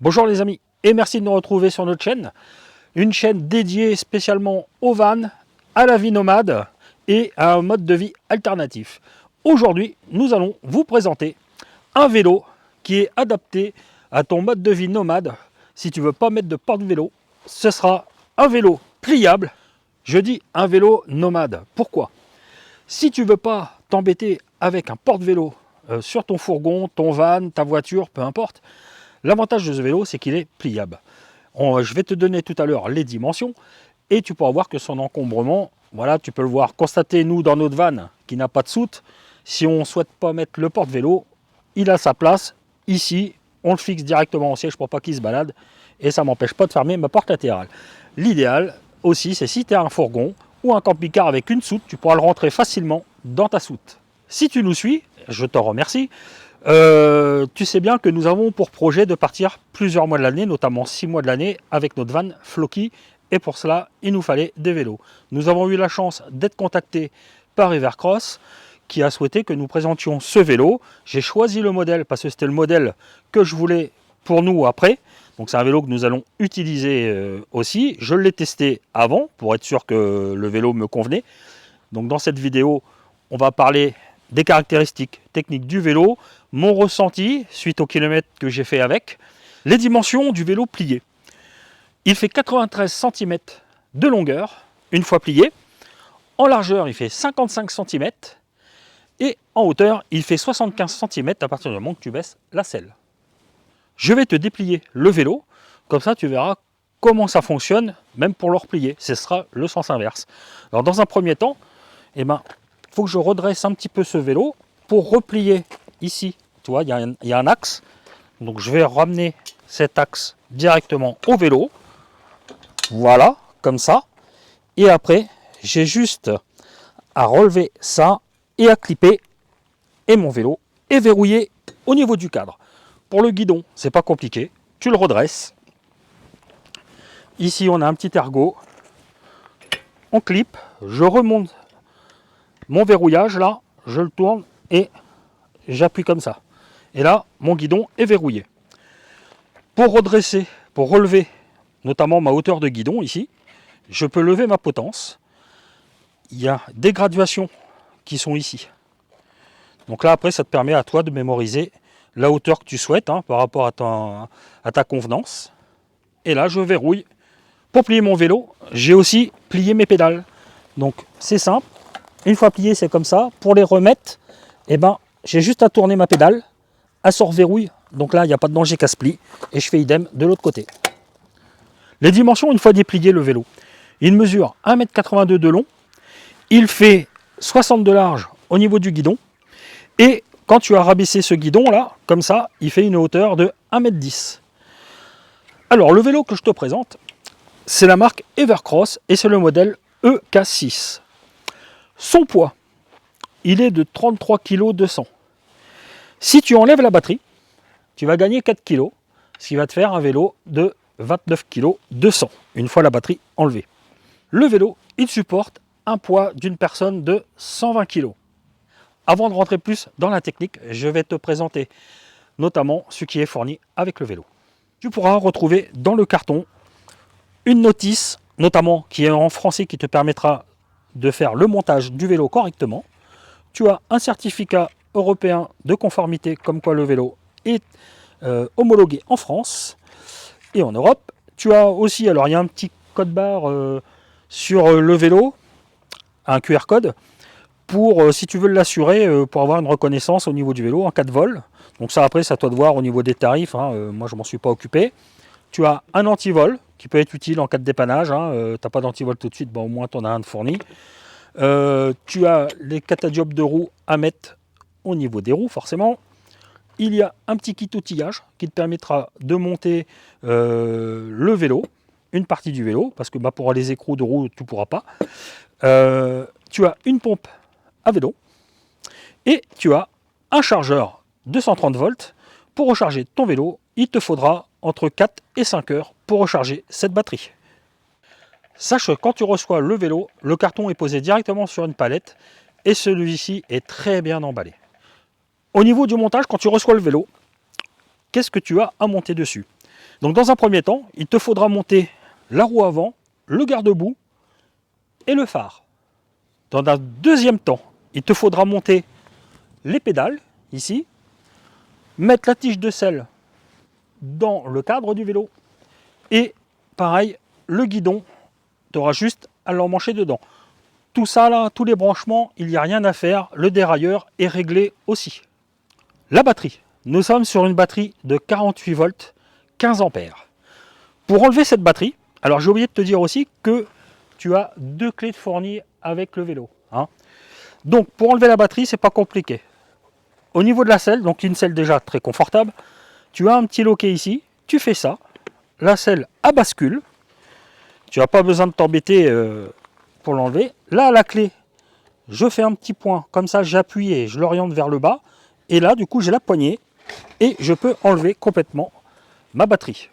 Bonjour les amis et merci de nous retrouver sur notre chaîne. Une chaîne dédiée spécialement au van, à la vie nomade et à un mode de vie alternatif. Aujourd'hui, nous allons vous présenter un vélo qui est adapté à ton mode de vie nomade. Si tu ne veux pas mettre de porte-vélo, ce sera un vélo pliable. Je dis un vélo nomade. Pourquoi? Si tu ne veux pas t'embêter avec un porte-vélo sur ton fourgon, ton van, ta voiture, peu importe, l'avantage de ce vélo, c'est qu'il est pliable. Je vais te donner tout à l'heure les dimensions et tu pourras voir que son encombrement, voilà, tu peux le voir, constater nous dans notre van qui n'a pas de soute. Si on ne souhaite pas mettre le porte-vélo, il a sa place ici, on le fixe directement au siège pour pas qu'il se balade et ça ne m'empêche pas de fermer ma porte latérale. L'idéal aussi, c'est si tu as un fourgon ou un camping-car avec une soute, tu pourras le rentrer facilement dans ta soute. Si tu nous suis, je t'en remercie. Tu sais bien que nous avons pour projet de partir plusieurs mois de l'année, notamment 6 mois de l'année, avec notre van Floki. Et pour cela, il nous fallait des vélos. Nous avons eu la chance d'être contactés par Evercross, qui a souhaité que nous présentions ce vélo. J'ai choisi le modèle parce que c'était le modèle que je voulais pour nous après. Donc c'est un vélo que nous allons utiliser aussi. Je l'ai testé avant pour être sûr que le vélo me convenait. Donc dans cette vidéo, on va parler des caractéristiques techniques du vélo, mon ressenti suite aux kilomètres que j'ai fait avec, les dimensions du vélo plié. Il fait 93 cm de longueur, une fois plié. En largeur, il fait 55 cm. Et en hauteur, il fait 75 cm à partir du moment que tu baisses la selle. Je vais te déplier le vélo, comme ça tu verras comment ça fonctionne, même pour le replier. Ce sera le sens inverse. Alors dans un premier temps, il faut que je redresse un petit peu ce vélo pour replier ici. Tu vois, il y a un axe. Donc je vais ramener cet axe directement au vélo. Voilà, comme ça. Et après, j'ai juste à relever ça et à clipper. Et mon vélo est verrouillé au niveau du cadre. Pour le guidon, c'est pas compliqué. Tu le redresses. Ici, on a un petit ergot. On clip. Je remonte mon verrouillage là. Je le tourne et j'appuie comme ça. Et là, mon guidon est verrouillé. Pour redresser, pour relever notamment ma hauteur de guidon ici, je peux lever ma potence. Il y a des graduations qui sont ici. Donc là, après, ça te permet à toi de mémoriser la hauteur que tu souhaites par rapport à ta convenance. Et là, je verrouille. Pour plier mon vélo, j'ai aussi plié mes pédales. Donc c'est simple. Une fois plié, c'est comme ça. Pour les remettre, j'ai juste à tourner ma pédale. Elle se reverrouille. Donc là, il n'y a pas de danger qu'elle se plie. Et je fais idem de l'autre côté. Les dimensions, une fois déplié le vélo, il mesure 1,82 m de long. Il fait 60 de large au niveau du guidon. Et quand tu as rabaissé ce guidon là, comme ça, il fait une hauteur de 1,10 m. Alors, le vélo que je te présente, c'est la marque Evercross et c'est le modèle EK6. Son poids, il est de 33 kg 200. Si tu enlèves la batterie, tu vas gagner 4 kg, ce qui va te faire un vélo de 29 kg 200, une fois la batterie enlevée. Le vélo, il supporte un poids d'une personne de 120 kg. Avant de rentrer plus dans la technique, je vais te présenter notamment ce qui est fourni avec le vélo. Tu pourras retrouver dans le carton une notice, notamment qui est en français, qui te permettra de faire le montage du vélo correctement. Tu as un certificat européen de conformité, comme quoi le vélo est homologué en France et en Europe. Tu as aussi, alors il y a un petit code barre sur le vélo, un QR code, pour, si tu veux l'assurer, pour avoir une reconnaissance au niveau du vélo en cas de vol. Donc ça, après, c'est à toi de voir au niveau des tarifs. Moi, je ne m'en suis pas occupé. Tu as un antivol qui peut être utile en cas de dépannage. Tu n'as pas d'antivol tout de suite, au moins tu en as un de fourni. Tu as les catadiopes de roues à mettre au niveau des roues, forcément. Il y a un petit kit outillage qui te permettra de monter le vélo, une partie du vélo, parce que pour les écrous de roue, tu ne pourras pas. Tu as une pompe à vélo et tu as un chargeur de 130 volts. Pour recharger ton vélo, il te faudra entre 4 et 5 heures pour recharger cette batterie. Sache que quand tu reçois le vélo, le carton est posé directement sur une palette et celui-ci est très bien emballé. Au niveau du montage, quand tu reçois le vélo, qu'est-ce que tu as à monter dessus? Donc dans un premier temps, il te faudra monter la roue avant, le garde-boue et le phare. Dans un deuxième temps, il te faudra monter les pédales, ici, mettre la tige de selle dans le cadre du vélo et pareil, le guidon, tu auras juste à l'emmancher dedans. Tout ça là, tous les branchements, il n'y a rien à faire, le dérailleur est réglé aussi. La batterie, nous sommes sur une batterie de 48 volts, 15 ampères. Pour enlever cette batterie, alors j'ai oublié de te dire aussi que tu as 2 clés de fournie avec le vélo. Hein. Donc pour enlever la batterie, c'est pas compliqué. Au niveau de la selle, donc une selle déjà très confortable, tu as un petit loquet ici, tu fais ça, la selle à bascule, tu n'as pas besoin de t'embêter pour l'enlever. Là, la clé, je fais un petit point, comme ça j'appuie et je l'oriente vers le bas, et là du coup j'ai la poignée, et je peux enlever complètement ma batterie.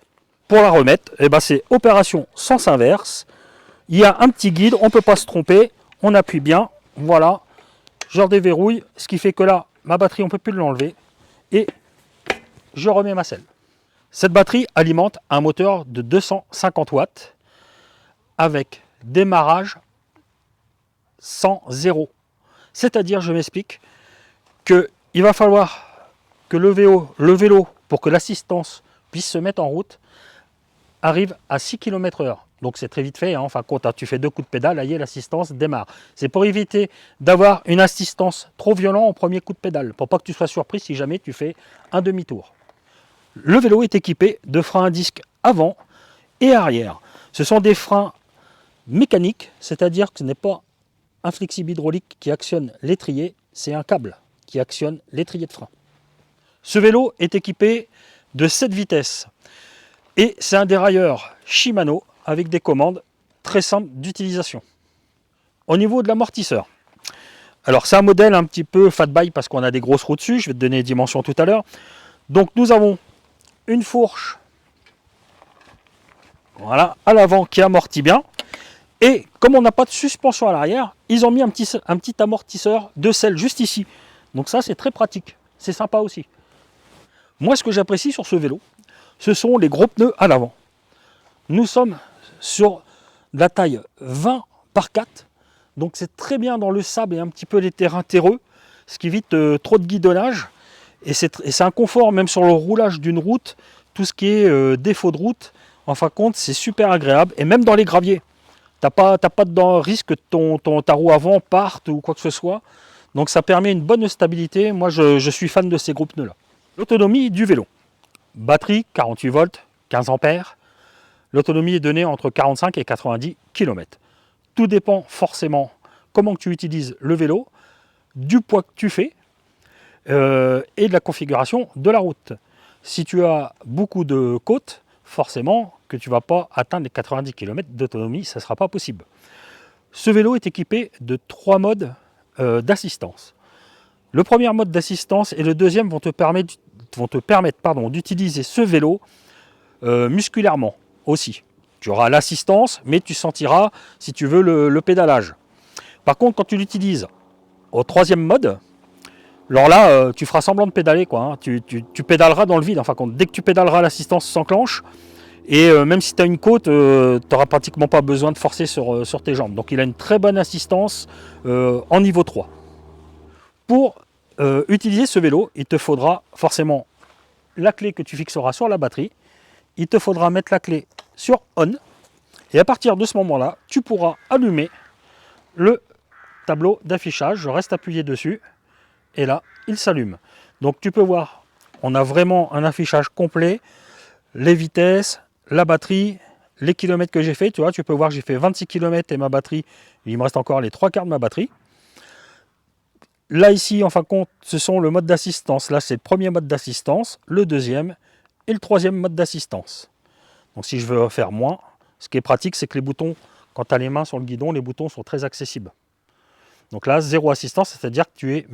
Pour la remettre, eh ben, c'est opération sens inverse, il y a un petit guide, on ne peut pas se tromper, on appuie bien, voilà, je redéverrouille, ce qui fait que là, ma batterie on ne peut plus l'enlever, et je remets ma selle. Cette batterie alimente un moteur de 250 watts avec démarrage sans zéro. C'est-à-dire, je m'explique, qu'il va falloir que le vélo, pour que l'assistance puisse se mettre en route, arrive à 6 km/h. Donc c'est très vite fait, hein. Enfin, quand tu fais 2 coups de pédale, là, l'assistance démarre. C'est pour éviter d'avoir une assistance trop violente au premier coup de pédale, pour pas que tu sois surpris si jamais tu fais un demi-tour. Le vélo est équipé de freins à disque avant et arrière. Ce sont des freins mécaniques, c'est-à-dire que ce n'est pas un flexible hydraulique qui actionne l'étrier, c'est un câble qui actionne l'étrier de frein. Ce vélo est équipé de 7 vitesses et c'est un dérailleur Shimano avec des commandes très simples d'utilisation. Au niveau de l'amortisseur, alors c'est un modèle un petit peu fat bike parce qu'on a des grosses roues dessus, je vais te donner les dimensions tout à l'heure. Donc nous avons une fourche, voilà, à l'avant qui amortit bien. Et comme on n'a pas de suspension à l'arrière, ils ont mis un petit amortisseur de selle juste ici. Donc ça, c'est très pratique. C'est sympa aussi. Moi, ce que j'apprécie sur ce vélo, ce sont les gros pneus à l'avant. Nous sommes sur la taille 20 par 4. Donc c'est très bien dans le sable et un petit peu les terrains terreux, ce qui évite trop de guidonnage. Et c'est un confort même sur le roulage d'une route, tout ce qui est défaut de route. En fin de compte, c'est super agréable. Et même dans les graviers. T'as pas de risque que ta roue avant parte ou quoi que ce soit. Donc ça permet une bonne stabilité. Moi je suis fan de ces gros pneus là. L'autonomie du vélo. Batterie 48 volts, 15 ampères. L'autonomie est donnée entre 45 et 90 km. Tout dépend forcément comment tu utilises le vélo, du poids que tu fais et de la configuration de la route. Si tu as beaucoup de côtes, forcément que tu ne vas pas atteindre les 90 km d'autonomie, ça ne sera pas possible. Ce vélo est équipé de 3 modes d'assistance. Le premier mode d'assistance et le deuxième vont te permettre d'utiliser ce vélo musculairement aussi. Tu auras l'assistance, mais tu sentiras, si tu veux, le pédalage. Par contre, quand tu l'utilises au troisième mode, alors là, tu feras semblant de pédaler, quoi, hein. Tu pédaleras dans le vide. Enfin, dès que tu pédaleras, l'assistance s'enclenche. Et même si tu as une côte, tu n'auras pratiquement pas besoin de forcer sur tes jambes. Donc il a une très bonne assistance en niveau 3. Pour utiliser ce vélo, il te faudra forcément la clé que tu fixeras sur la batterie. Il te faudra mettre la clé sur On. Et à partir de ce moment-là, tu pourras allumer le tableau d'affichage. Je reste appuyé dessus. Et là, il s'allume. Donc tu peux voir, on a vraiment un affichage complet. Les vitesses, la batterie, les kilomètres que j'ai fait. Tu vois, tu peux voir que j'ai fait 26 km et ma batterie, il me reste encore les 3 quarts de ma batterie. Là, ici, en fin de compte, ce sont le mode d'assistance. Là, c'est le premier mode d'assistance, le deuxième et le troisième mode d'assistance. Donc, si je veux faire moins, ce qui est pratique, c'est que les boutons, quand tu as les mains sur le guidon, les boutons sont très accessibles. Donc là, zéro assistance, c'est-à-dire que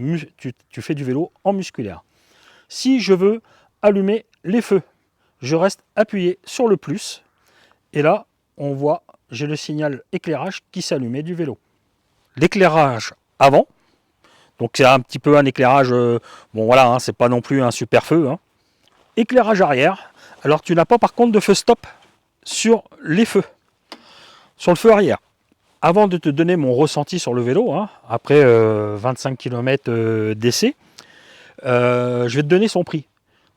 tu fais du vélo en musculaire. Si je veux allumer les feux, je reste appuyé sur le plus. Et là, on voit, j'ai le signal éclairage qui s'allumait du vélo. L'éclairage avant, donc c'est un petit peu un éclairage, bon voilà, hein, c'est pas non plus un super feu. Hein. Éclairage arrière, Alors tu n'as pas par contre de feu stop sur les feux, sur le feu arrière. Avant de te donner mon ressenti sur le vélo, hein, après 25 km d'essai, je vais te donner son prix.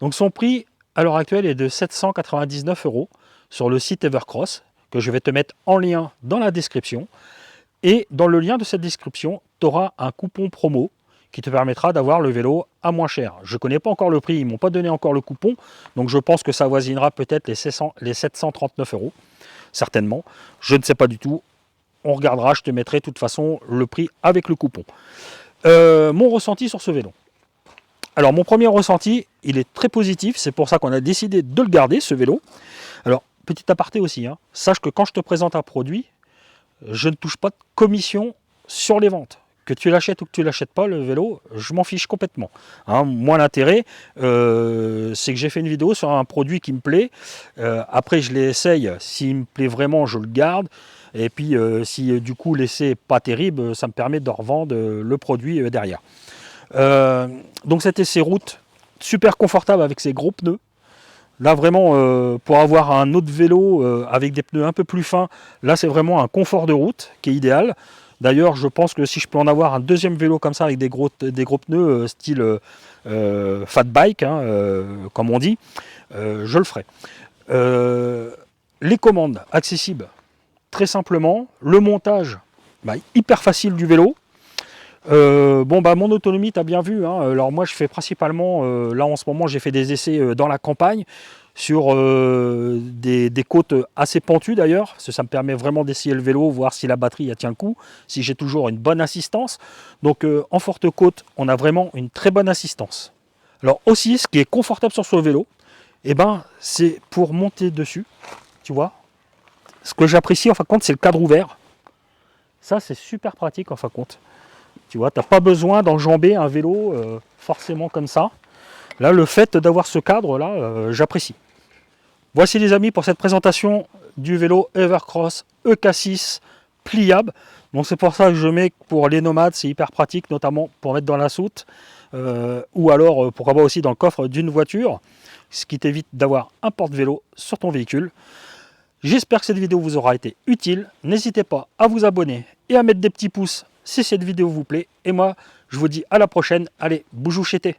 Donc son prix à l'heure actuelle est de 799 € sur le site Evercross, que je vais te mettre en lien dans la description. Et dans le lien de cette description, tu auras un coupon promo qui te permettra d'avoir le vélo à moins cher. Je ne connais pas encore le prix, ils ne m'ont pas donné encore le coupon, donc je pense que ça avoisinera peut-être les 739 €, certainement. Je ne sais pas du tout. On regardera, je te mettrai de toute façon le prix avec le coupon. Mon ressenti sur ce vélo. Alors mon premier ressenti, il est très positif, c'est pour ça qu'on a décidé de le garder, ce vélo. Alors, petit aparté aussi, hein, sache que quand je te présente un produit, je ne touche pas de commission sur les ventes. Que tu l'achètes ou que tu ne l'achètes pas, le vélo, je m'en fiche complètement. Hein, moi, l'intérêt, c'est que j'ai fait une vidéo sur un produit qui me plaît. Après, je l'essaye. S'il me plaît vraiment, je le garde. Et puis, si du coup l'essai n'est pas terrible, ça me permet de revendre le produit derrière. Donc cet essai route, super confortable avec ses gros pneus. Là vraiment, pour avoir un autre vélo avec des pneus un peu plus fins, là c'est vraiment un confort de route qui est idéal. D'ailleurs, je pense que si je peux en avoir un deuxième vélo comme ça avec des gros pneus style fat bike, hein, comme on dit, je le ferai. Les commandes accessibles très simplement. Le montage, hyper facile du vélo. Mon autonomie, tu as bien vu, hein. Alors moi je fais principalement, là en ce moment j'ai fait des essais dans la campagne, sur des côtes assez pentues d'ailleurs, parce que ça me permet vraiment d'essayer le vélo, voir si la batterie elle tient le coup, si j'ai toujours une bonne assistance. Donc en forte côte, on a vraiment une très bonne assistance. Alors aussi, ce qui est confortable sur ce vélo, c'est pour monter dessus, tu vois. Ce que j'apprécie en fin de compte, c'est le cadre ouvert. Ça c'est super pratique en fin de compte. Tu vois, tu n'as pas besoin d'enjamber un vélo forcément comme ça. Là, le fait d'avoir ce cadre-là, j'apprécie. Voici les amis pour cette présentation du vélo Evercross EK6 pliable. Donc c'est pour ça que je mets pour les nomades, c'est hyper pratique, notamment pour mettre dans la soute. Ou alors, pourquoi pas aussi dans le coffre d'une voiture, ce qui t'évite d'avoir un porte-vélo sur ton véhicule. J'espère que cette vidéo vous aura été utile. N'hésitez pas à vous abonner et à mettre des petits pouces si cette vidéo vous plaît. Et moi, je vous dis à la prochaine. Allez, bougou chété.